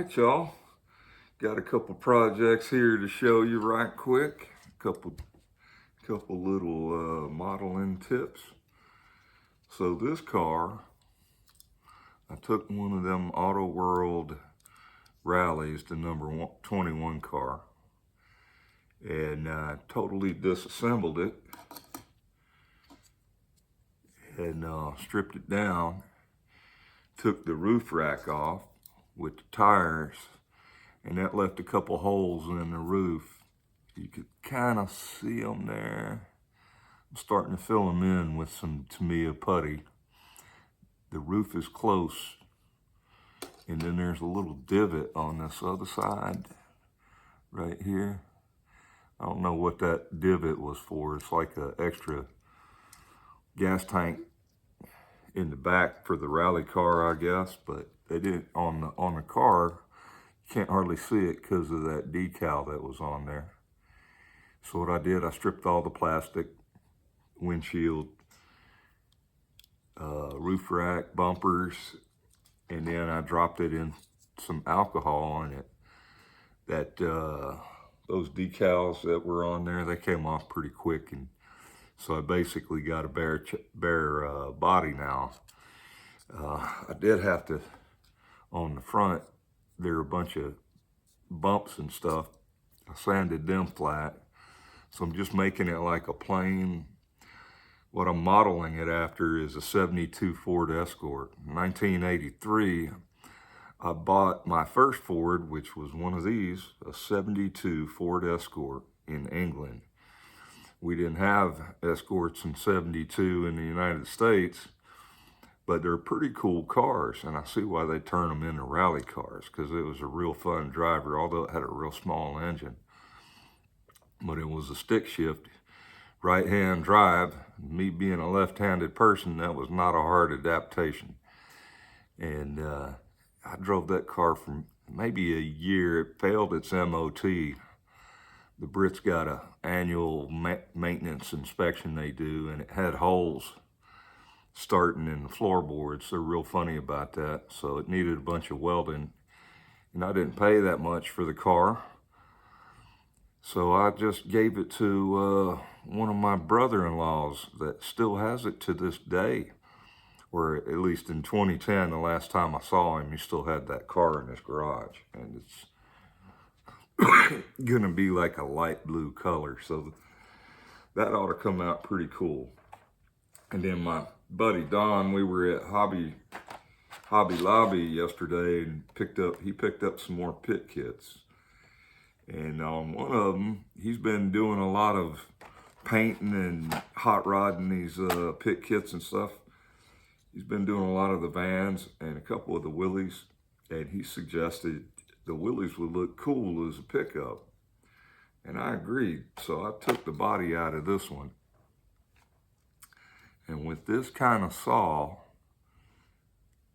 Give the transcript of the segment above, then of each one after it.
right, y'all. Got a couple projects here to show you right quick. Couple little modeling tips. So this car, I took one of them Auto World rallies, the number 21 car, and totally disassembled it and stripped it down. Took the roof rack off with the tires, and that left a couple holes in the roof. You could kind of see them there. I'm starting to fill them in with some Tamiya putty. The roof is close, and then there's a little divot on this other side right here. I don't know what that divot was for. It's like an extra gas tank in the back for the rally car, I guess, but they did on the car. You can't hardly see it because of that decal that was on there. So what I did, I stripped all the plastic, windshield, roof rack, bumpers, and then I dropped it in some alcohol on it. Those decals that were on there, they came off pretty quick, and so I basically got a bare body now. I did have to, on the front, there are a bunch of bumps and stuff. I sanded them flat. So I'm just making it like a plain, what I'm modeling it after is a 72 Ford Escort. In 1983, I bought my first Ford, which was one of these, a 72 Ford Escort in England. We didn't have Escorts in 72 in the United States, but they're pretty cool cars, and I see why they turn them into rally cars, because it was a real fun driver, although it had a real small engine. But it was a stick shift, right-hand drive. Me being a left-handed person, that was not a hard adaptation. And I drove that car for maybe a year. It failed its MOT. The Brits got an annual maintenance inspection they do, and it had holes starting in the floorboards. They're real funny about that. So it needed a bunch of welding, and I didn't pay that much for the car. So I just gave it to one of my brother-in-laws that still has it to this day, or at least in 2010, the last time I saw him, he still had that car in his garage, and it's gonna be like a light blue color. So that ought to come out pretty cool. And then my buddy Don, we were at Hobby Lobby yesterday and he picked up some more pit kits. And on one of them, he's been doing a lot of painting and hot rodding these pit kits and stuff. He's been doing a lot of the vans and a couple of the Willys, and he suggested the Willys would look cool as a pickup. And I agreed, so I took the body out of this one. And with this kind of saw,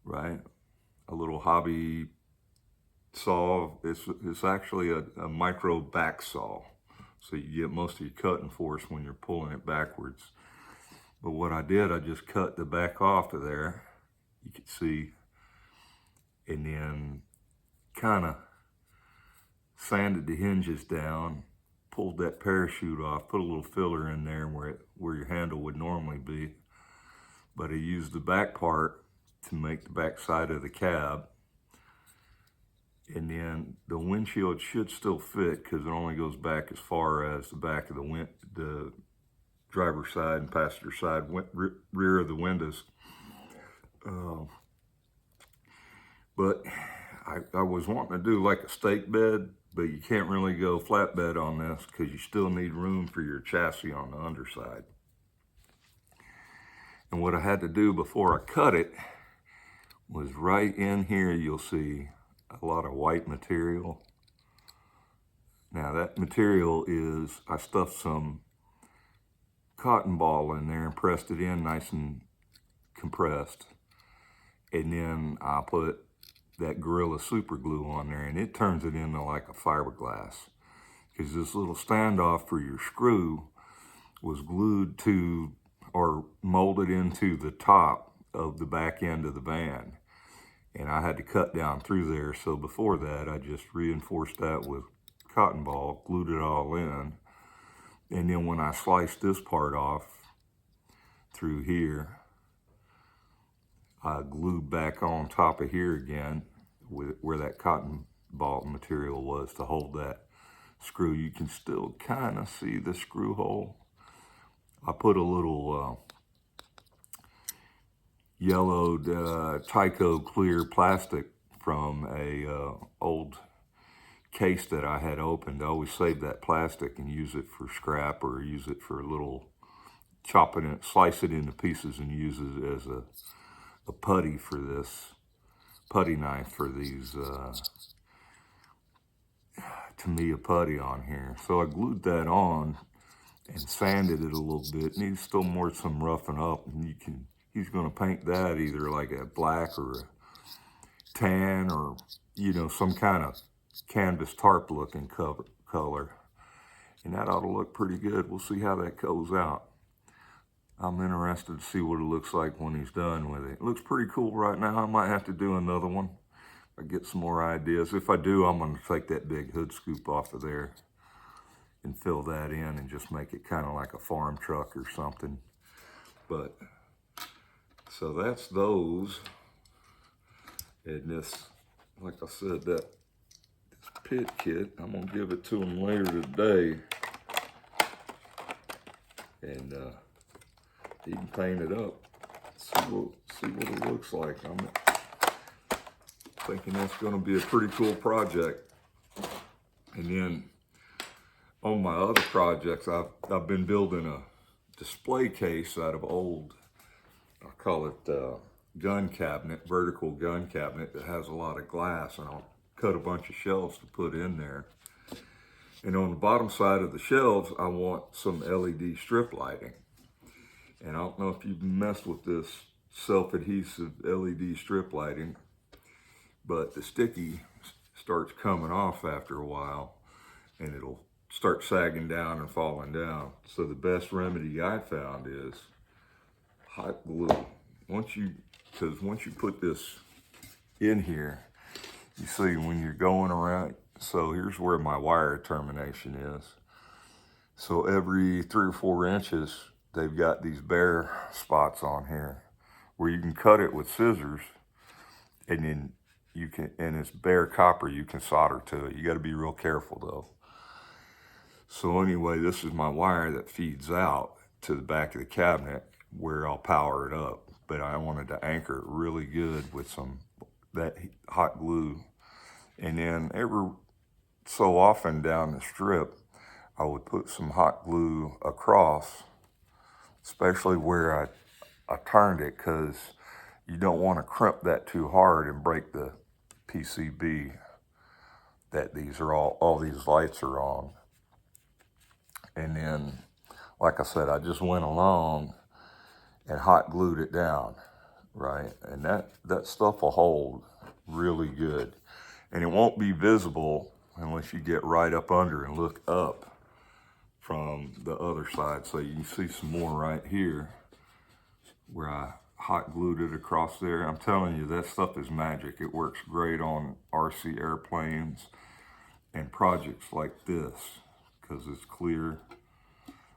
right, a little hobby saw, it's actually a micro back saw. So you get most of your cutting force when you're pulling it backwards. But what I did, I just cut the back off of there, you can see, and then kind of sanded the hinges down, pulled that parachute off, put a little filler in there where your handle would normally be. But I used the back part to make the back side of the cab. And then the windshield should still fit because it only goes back as far as the back of the driver's side and passenger side, rear of the windows. But I was wanting to do like a stake bed, but you can't really go flatbed on this because you still need room for your chassis on the underside. And what I had to do before I cut it was right in here, you'll see a lot of white material. Now that material is, I stuffed some cotton ball in there and pressed it in nice and compressed. And then I put that Gorilla Super Glue on there, and it turns it into like a fiberglass. Because this little standoff for your screw was glued to or molded into the top of the back end of the van. and I had to cut down through there. So before that, I just reinforced that with cotton ball, glued it all in. And then when I sliced this part off through here, I glued back on top of here again with where that cotton ball material was to hold that screw. You can still kind of see the screw hole. I put a little yellowed Tyco clear plastic from a old case that I had opened. I always save that plastic and use it for scrap, or use it for a little chopping it, slice it into pieces and use it as a putty for this, putty knife for these Tamiya putty on here. So I glued that on and sanded it a little bit. Needs still some roughing up, and he's gonna paint that either like a black or a tan, or some kind of canvas tarp looking color, and that ought to look pretty good. We'll see how that goes out. I'm interested to see what it looks like when he's done with it. It looks pretty cool right now. I might have to do another one if I get some more ideas. If I do, I'm going to take that big hood scoop off of there and fill that in and just make it kind of like a farm truck or something. But so that's those. And this, like I said, this pit kit, I'm going to give it to him later today. And he can paint it up, see what it looks like. I'm thinking that's going to be a pretty cool project. And then on my other projects, I've been building a display case out of old, I call it gun cabinet, vertical gun cabinet that has a lot of glass, and I'll cut a bunch of shelves to put in there. And on the bottom side of the shelves, I want some LED strip lighting. And I don't know if you've messed with this self-adhesive LED strip lighting, but the sticky starts coming off after a while, and it'll start sagging down and falling down. So the best remedy I found is hot glue. Because once you put this in here, you see when you're going around, so here's where my wire termination is. So every 3 or 4 inches, they've got these bare spots on here where you can cut it with scissors, and then and it's bare copper, you can solder to it. You got to be real careful though. So anyway, this is my wire that feeds out to the back of the cabinet where I'll power it up. But I wanted to anchor it really good with that hot glue. And then every so often down the strip, I would put some hot glue across, especially where I turned it, because you don't want to crimp that too hard and break the PCB that all these lights are on. And then, like I said, I just went along and hot glued it down, right? And that stuff will hold really good. And it won't be visible unless you get right up under and look up from the other side. So you can see some more right here where I hot glued it across there. I'm telling you, that stuff is magic. It works great on RC airplanes and projects like this because it's clear.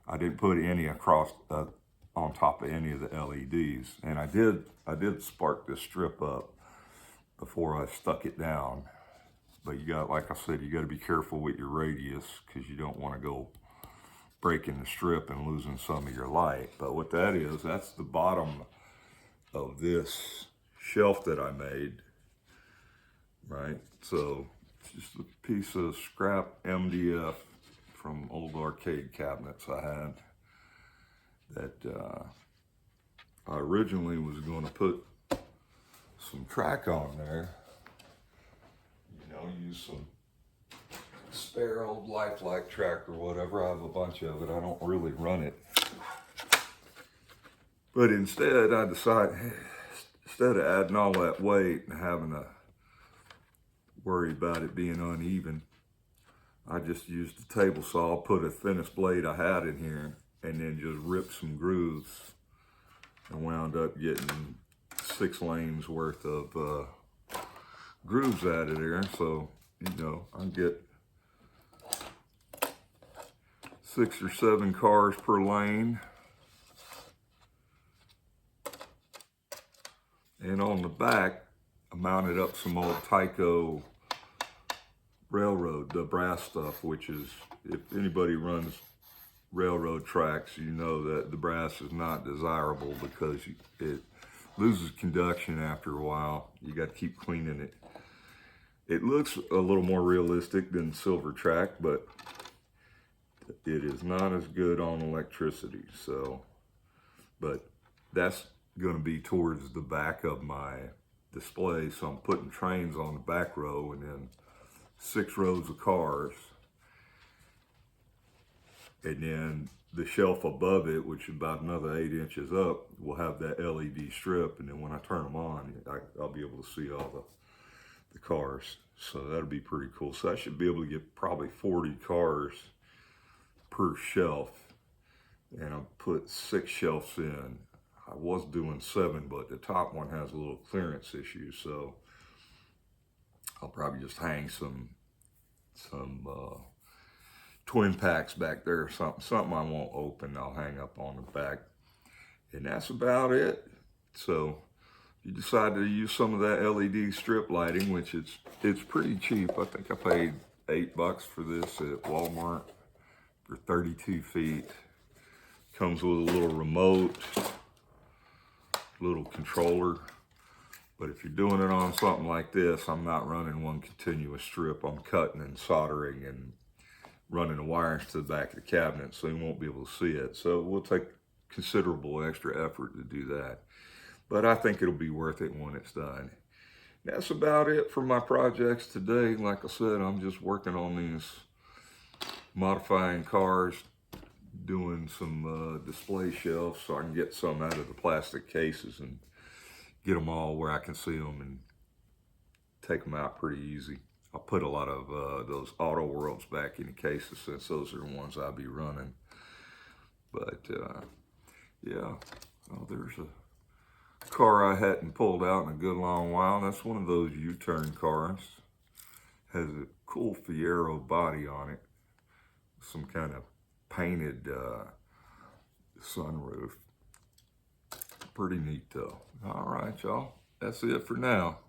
I didn't put any across on top of any of the LEDs, and I did spark this strip up before I stuck it down. But you got, like I said, you got to be careful with your radius because you don't want to go breaking the strip and losing some of your light. But what that is, that's the bottom of this shelf that I made, right? So it's just a piece of scrap MDF from old arcade cabinets I had that I originally was going to put some track on there, use some spare old Lifelike track or whatever. I have a bunch of it. I don't really run it. But instead, I decided, instead of adding all that weight and having to worry about it being uneven, I just used the table saw, put a thinnest blade I had in here, and then just ripped some grooves and wound up getting 6 lanes worth of grooves out of there, so, you know, I get 6 or 7 cars per lane. And on the back, I mounted up some old Tyco railroad, the brass stuff, which is, if anybody runs railroad tracks, you know that the brass is not desirable because it loses conduction after a while. You got to keep cleaning it. It looks a little more realistic than silver track, but it is not as good on electricity. So, but that's going to be towards the back of my display. So I'm putting trains on the back row and then 6 rows of cars. And then the shelf above it, which is about another 8 inches up, will have that LED strip. And then when I turn them on, I'll be able to see all the cars. So that'll be pretty cool. So I should be able to get probably 40 cars per shelf. And I'll put 6 shelves in. I was doing 7, but the top one has a little clearance issue. So I'll probably just hang some twin packs back there, something I won't open, I'll hang up on the back. And that's about it. So you decide to use some of that LED strip lighting, which it's pretty cheap. I think I paid $8 for this at Walmart for 32 feet. Comes with a little remote, little controller. But if you're doing it on something like this, I'm not running one continuous strip. I'm cutting and soldering and running the wires to the back of the cabinet, so you won't be able to see it. So it will take considerable extra effort to do that. But I think it'll be worth it when it's done. That's about it for my projects today. Like I said, I'm just working on these, modifying cars, doing some display shelves so I can get some out of the plastic cases and get them all where I can see them and take them out pretty easy. I'll put a lot of those Auto Worlds back in the cases since those are the ones I'll be running. But yeah, oh, there's a car I hadn't pulled out in a good long while. That's one of those U-turn cars. Has a cool Fiero body on it. Some kind of painted sunroof. Pretty neat though. All right, y'all. That's it for now.